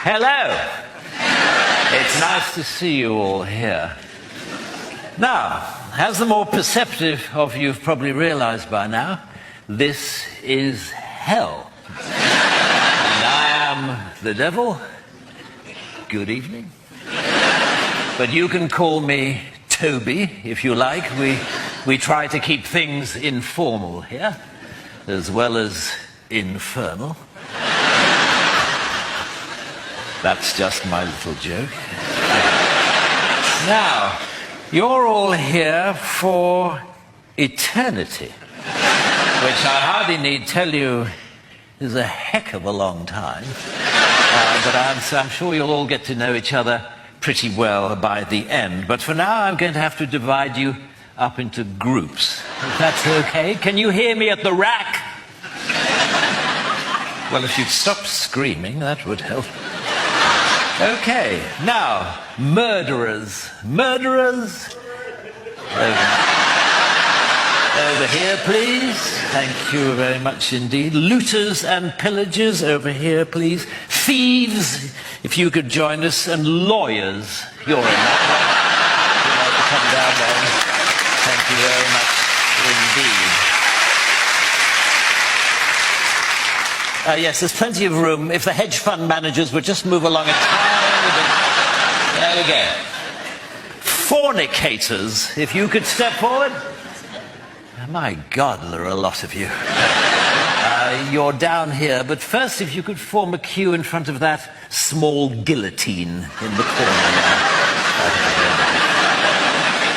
Hello. It's nice to see you all here. Now, as the more perceptive of you have probably realized by now, this is hell. And I am the devil. Good evening. But you can call me Toby, if you like. We try to keep things informal here, as well as infernal. That's just my little joke. Now, you're all here for eternity, which I hardly need tell you is a heck of a long time. But I'm sure you'll all get to know each other pretty well by the end. But for now, I'm going to have to divide you up into groups. If that's okay. Can you hear me at the rack? Well, if you'd stop screaming, that would help. Okay, now, murderers. Murderers? Over here, please. Thank you very much indeed. Looters and pillagers, over here, please. Thieves, if you could join us. And lawyers, you're in that one. You'd like to come down there. Thank you very much indeed. Yes, there's plenty of room. If the hedge fund managers would just move along a tiny bit. There we go. Fornicators, if you could step forward. My God, there are a lot of you. You're down here, but first if you could form a queue in front of that small guillotine in the corner there.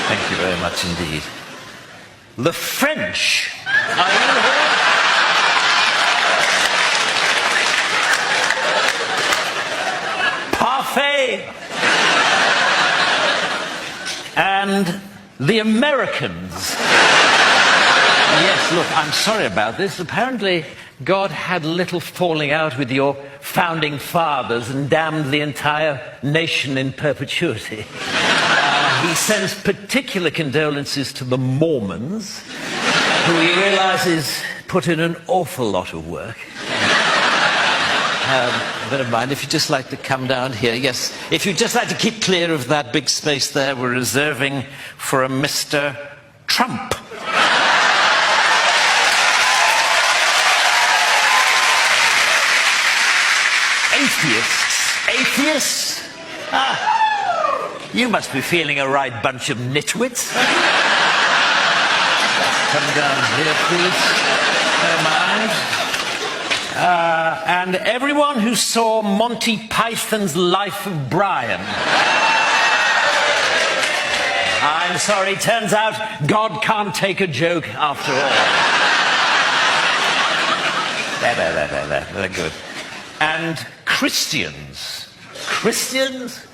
Thank you very much indeed. The French. Are you here? Parfait. And the Americans. Yes, look, I'm sorry about this. Apparently, God had little falling out with your founding fathers and damned the entire nation in perpetuity. He sends particular condolences to the Mormons, who he realizes put in an awful lot of work. Never mind, if you'd just like to come down here. Yes, if you'd just like to keep clear of that big space there, we're reserving for a Mr. Trump. Atheists. Atheists? Ah, you must be feeling a right bunch of nitwits. Come down here, please. Don't mind. And everyone who saw Monty Python's Life of Brian. I'm sorry, turns out God can't take a joke after all. There, good. And Christians. Christians?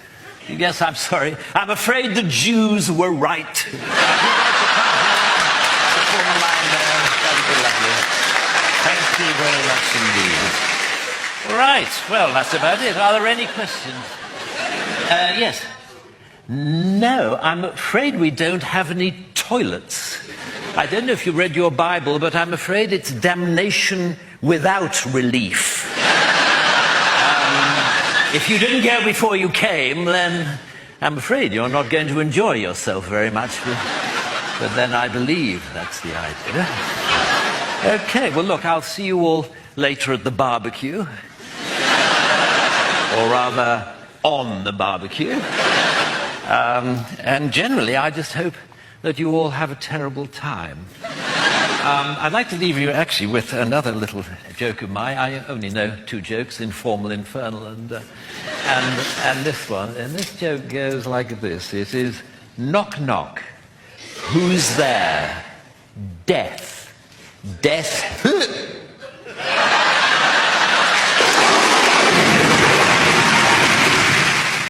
Yes, I'm sorry. I'm afraid the Jews were right. Thank you very much indeed. Right, well, that's about it. Are there any questions? Yes. No, I'm afraid we don't have any toilets. I don't know if you read your Bible, but I'm afraid it's damnation without relief. If you didn't go before you came, then I'm afraid you're not going to enjoy yourself very much. But then I believe that's the idea. Okay, well, look, I'll see you all later at the barbecue. Or rather, on the barbecue. And generally, I just hope that you all have a terrible time. I'd like to leave you actually with another little joke of mine. I only know two jokes, informal, infernal, and this one. And this joke goes like this. It is, knock, knock. Who's there? Death. Death